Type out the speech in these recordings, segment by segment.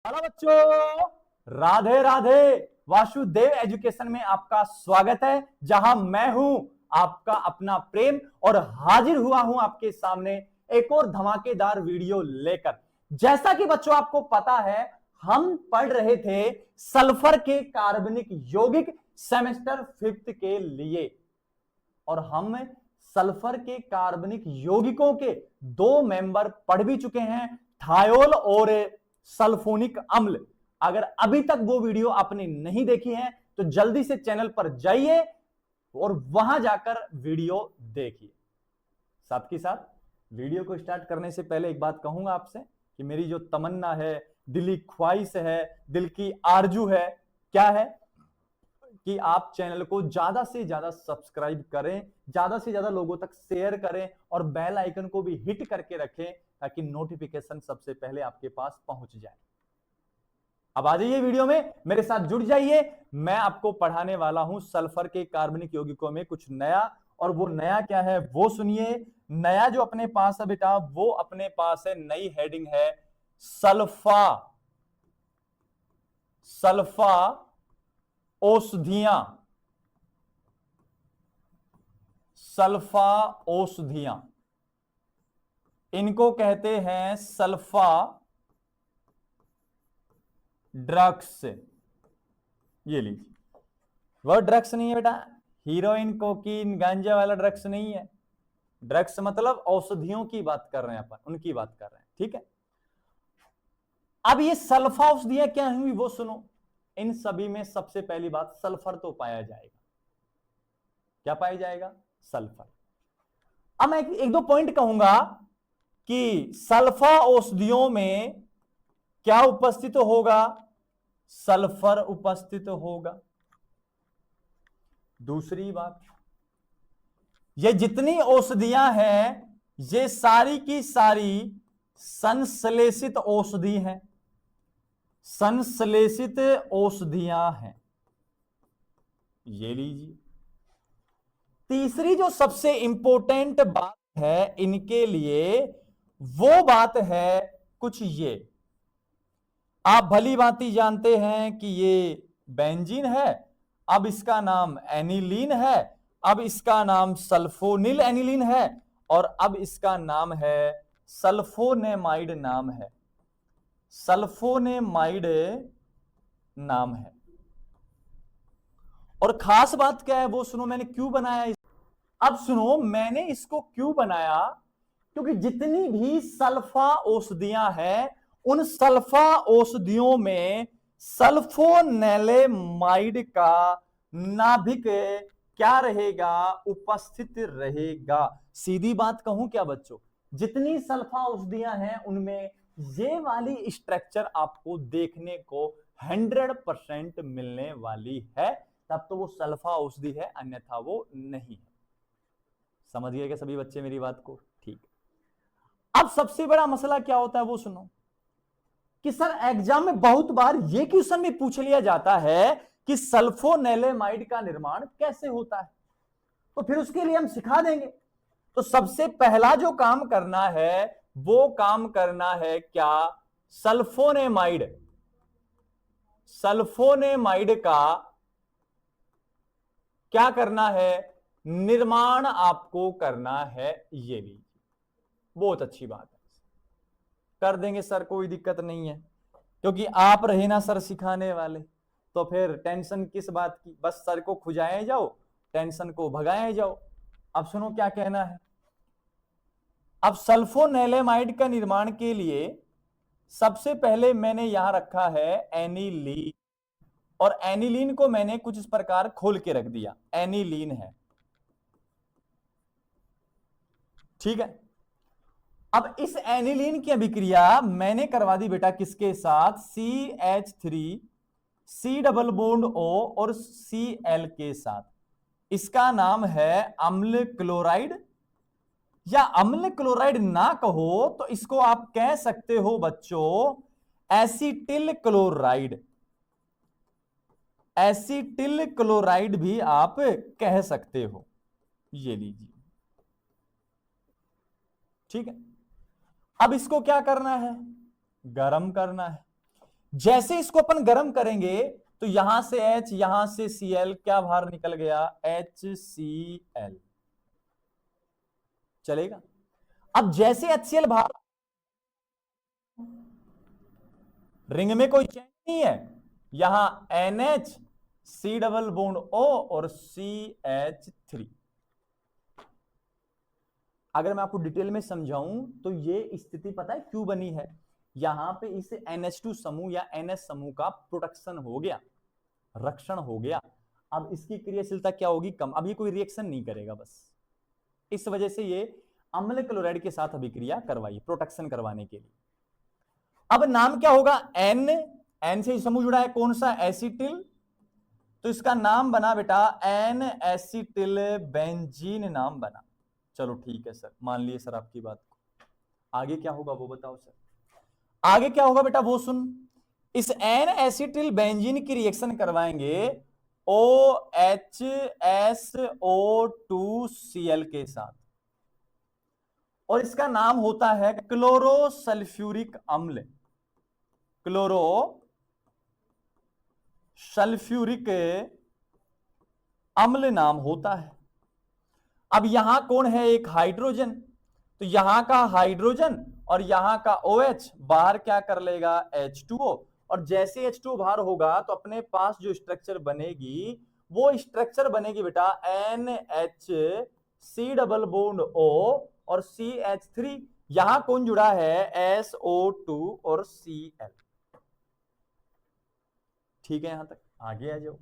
Hello बच्चों, Radhe Radhe. Vasudev education में आपका स्वागत है, जहां मैं हूं आपका अपना प्रेम और हाजिर हुआ हूं आपके सामने एक और धमाकेदार वीडियो लेकर। जैसा कि बच्चों आपको पता है, हम पढ़ रहे थे सल्फर के कार्बनिक यौगिक सेमेस्टर 5th के लिए, और हम सल्फर के कार्बनिक यौगिकों के दो मेंबर पढ़ भी चुके हैं, थायोल और सल्फोनिक अम्ल। अगर अभी तक वो वीडियो आपने नहीं देखी है तो जल्दी से चैनल पर जाइए और वहां जाकर वीडियो देखिए। साथ ही साथ वीडियो को स्टार्ट करने से पहले एक बात कहूंगा आपसे कि मेरी जो तमन्ना है, दिली ख्वाहिश है, दिल की आरजू है, क्या है कि आप चैनल को ज्यादा से ज्यादा सब्सक्राइब करें, ज्यादा से ज्यादा लोगों तक शेयर करें और बेल आइकन को भी हिट करके रखें ताकि नोटिफिकेशन सबसे पहले आपके पास पहुंच जाए। अब आ जाइए वीडियो में, मेरे साथ जुड़ जाइए। मैं आपको पढ़ाने वाला हूं सल्फर के कार्बनिक यौगिकों में कुछ नया, और वो नया क्या है वो सुनिए। नया जो अपने पास है बेटा, वो अपने पास है, नई हेडिंग है सल्फा। सल्फा औषधियां, सल्फा औषधियां, इनको कहते हैं सल्फा ड्रग्स। ये लीजिए, वह ड्रग्स नहीं है बेटा, हीरोइन कोकीन गांजा वाला ड्रग्स नहीं है। ड्रग्स मतलब औषधियों की बात कर रहे हैं अपन, उनकी बात कर रहे हैं, ठीक है। अब ये सल्फा औषधियां क्या हुई वो सुनो। इन सभी में सबसे पहली बात, सल्फर तो पाया जाएगा। क्या पाया जाएगा? सल्फर। अब मैं एक दो पॉइंट कहूंगा कि सल्फा औषधियों में क्या उपस्थित होगा? सल्फर उपस्थित होगा। दूसरी बात, ये जितनी औषधियां हैं ये सारी की सारी संश्लेषित औषधि हैं, संश्लेषित औषधियां हैं। ये लीजिए। तीसरी जो सबसे इंपॉर्टेंट बात है इनके लिए, वो बात है कुछ ये। आप भली भांति जानते हैं कि ये बेंजीन है, अब इसका नाम एनिलीन है, अब इसका नाम सल्फोनिल एनिलीन है, और अब इसका नाम है सल्फोनेमाइड नाम है। सल्फोनेमाइड नाम है। और खास बात क्या है वो सुनो, मैंने क्यों बनाया। अब सुनो, मैंने इसको क्यों बनाया, क्योंकि जितनी भी सल्फा औषधियां हैं उन सल्फा औषधियों में सल्फोनेलेमाइड का नाभिक क्या रहेगा? उपस्थित रहेगा। सीधी बात कहूं क्या बच्चों, जितनी सल्फा औषधियां हैं उनमें ये वाली स्ट्रक्चर आपको देखने को 100% मिलने वाली है, तब तो वो सल्फा औषधि है, अन्यथा वो नहीं है। समझ गए क्या सभी बच्चे मेरी बात को? ठीक। अब सबसे बड़ा मसला क्या होता है वो सुनो, कि सर एग्जाम में बहुत बार ये क्वेश्चन भी पूछ लिया जाता है कि सल्फोनेलेमाइड का निर्माण कैसे होता है, तो फिर उसके लिए हम सिखा देंगे। तो सबसे पहला जो काम करना है वो काम करना है क्या? सल्फोनेमाइड, सल्फोनेमाइड का क्या करना है? निर्माण आपको करना है। ये लीजिए, बहुत अच्छी बात है, कर देंगे सर, कोई दिक्कत नहीं है, क्योंकि आप रहे ना सर सिखाने वाले, तो फिर टेंशन किस बात की, बस सर को खुजाए जाओ, टेंशन को भगाए जाओ। अब सुनो क्या कहना है। अब सल्फोनेलेमाइड का निर्माण के लिए सबसे पहले मैंने यहां रखा है एनिलीन, और एनिलीन को मैंने कुछ इस प्रकार खोल के रख दिया, एनिलीन है, ठीक है। अब इस एनिलीन की अभिक्रिया मैंने करवा दी बेटा किसके साथ? CH3 C double bond O और Cl के साथ। इसका नाम है अम्ल क्लोराइड, या अम्ल क्लोराइड ना कहो तो इसको आप कह सकते हो बच्चों एसिटिल क्लोराइड। एसिटिल क्लोराइड भी आप कह सकते हो। ये लीजिए, ठीक है। अब इसको क्या करना है? गरम करना है। जैसे इसको अपन गर्म करेंगे तो यहां से H, यहां से Cl, क्या बाहर निकल गया? HCl। चलेगा? अब जैसे HCl बाहर, रिंग में कोई चेंज नहीं है, यहां NH, C double bond O और CH3। अगर मैं आपको डिटेल में समझाऊं तो ये स्थिति पता है क्यों बनी है? यहां पे इस NH2 समूह या NH समूह का प्रोटेक्शन हो गया, रक्षण हो गया। अब इसकी क्रियाशीलता क्या होगी? कम। अब ये कोई रिएक्शन नहीं करेगा, बस इस वजह से ये अम्ल क्लोराइड के साथ अभिक्रिया करवाई, प्रोटेक्शन करवाने के लिए। अब नाम क्या होगा? N से समूह जुड़ा है कौन सा? एसिटिल। तो इसका नाम बना बेटा N एसिटिल बेंजीन नाम बना। चलो ठीक है सर, मान लिए सर आपकी बात को। आगे क्या होगा वो बताओ सर। आगे क्या होगा बेटा वो सुन। इस N एसिटिल बेंजीन की रिएक्शन करवाएंगे OHSO2Cl के साथ, और इसका नाम होता है क्लोरोसल्फ्यूरिक अम्ल। क्लोरो सल्फ्यूरिक अम्ल नाम होता है। अब यहां कौन है? एक हाइड्रोजन। तो यहां का हाइड्रोजन और यहां का OH बाहर क्या कर लेगा? H2O। और जैसे H2O बाहर होगा तो अपने पास जो स्ट्रक्चर बनेगी वो स्ट्रक्चर बनेगी बेटा NHC डबल बॉन्ड O और CH3। यहां कौन जुड़ा है? SO2 और Cl। ठीक है यहां तक? आगे आ जाओ।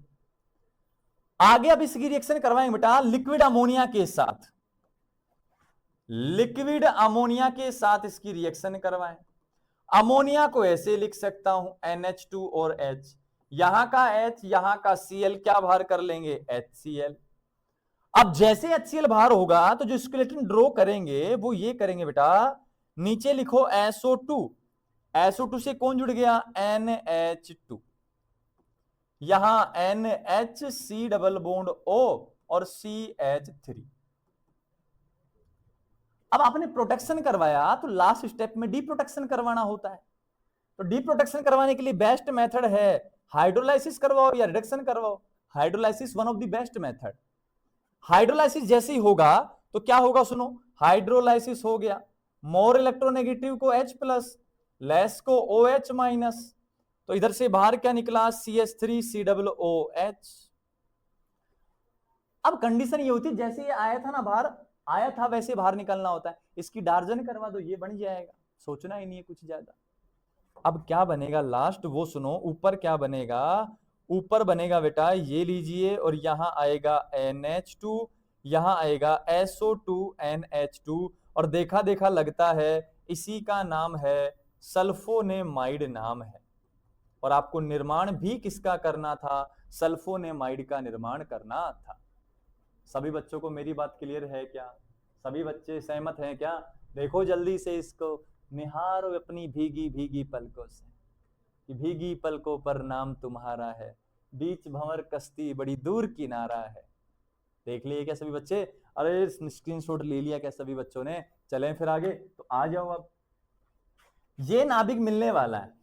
आगे अब इसकी रिएक्शन करवाएंगे बेटा लिक्विड अमोनिया के साथ। लिक्विड अमोनिया के साथ इसकी रिएक्शन करवाएं। अमोनिया को ऐसे लिख सकता हूं NH2 और H, यहां का H, यहां का Cl, क्या बाहर कर लेंगे? HCl। अब जैसे HCl बाहर होगा तो जो स्केलेटन ड्रॉ करेंगे वो ये करेंगे बेटा, नीचे लिखो SO2। SO2 से कौन जुड़ गया? NH2। यहां NHC डबल बॉन्ड O और CH3। अब आपने प्रोटेक्शन करवाया तो लास्ट स्टेप में डी प्रोटेक्शन करवाना होता है। तो डी प्रोटेक्शन करवाने के लिए बेस्ट मेथड है हाइड्रोलाइसिस करवाओ या रिडक्शन करवाओ। Hydrolysis one of the best method. Hydrolysis जैसे ही होगा तो क्या होगा सुनो, हाइड्रोलाइसिस हो गया, मोर इलेक्ट्रोनेगेटिव को H प्लस, लेस को OH माइनस, तो इधर से बाहर क्या निकला? CH3COOH। अब कंडीशन ये होती है जैसे ये आया था ना बाहर, आया था वैसे बाहर निकलना होता है। इसकी डार्जन करवा दो, ये बन जाएगा, सोचना ही नहीं है कुछ ज्यादा। अब क्या बनेगा लास्ट वो सुनो। ऊपर क्या बनेगा? ऊपर बनेगा बेटा ये लीजिए, और यहां आएगा NH2, यहां आएगा SO2NH2, और देखा देखा लगता है इसी का नाम है सल्फोनेमाइड नाम है। और आपको निर्माण भी किसका करना था? सल्फोनेमाइड का निर्माण करना था। सभी बच्चों को मेरी बात क्लियर है क्या? सभी बच्चे सहमत हैं क्या? देखो जल्दी से इसको, निहारो अपनी भीगी भीगी पलकों से, कि भीगी पलकों पर नाम तुम्हारा है, बीच भंवर कश्ती बड़ी दूर किनारा है। देख लिए क्या सभी बच्चे? अरे स्क्रीनशॉट ले लिया क्या सभी बच्चों ने? चलें फिर आगे, तो आ जाओ। अब ये नाभिक मिलने वाला है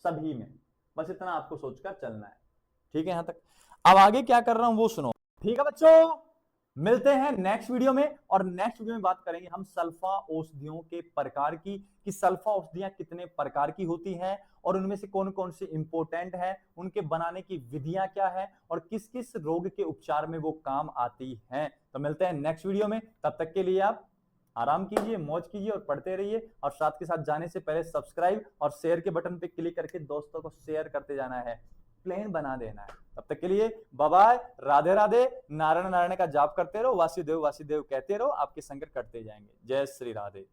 सभी में, बस इतना आपको सोचकर चलना है। ठीक है यहां तक? अब आगे क्या कर रहा हूं वो सुनो। ठीक है बच्चों, मिलते हैं नेक्स्ट वीडियो में, और नेक्स्ट वीडियो में बात करेंगे हम सल्फा औषधियों के प्रकार की, कि सल्फा औषधियां कितने प्रकार की होती हैं और उनमें से कौन कौन से इंपॉर्टेंट हैं, उनके बनाने की विधियां क्या है और किस किस रोग के उपचार में वो काम आती हैं। तो मिलते हैं नेक्स्ट वीडियो में, तब तक के लिए आप आराम कीजिए, मौज कीजिए और पढ़ते रहिए। और साथ के साथ जाने से पहले सब्सक्राइब और शेयर के बटन पे क्लिक करके दोस्तों को शेयर करते जाना है, प्लेन बना देना है। तब तक के लिए बाय बाय, राधे राधे, नारायण नारायण का जाप करते रहो, वासुदेव वासुदेव कहते रहो, आपके संकट कटते जाएंगे। जय श्री राधे।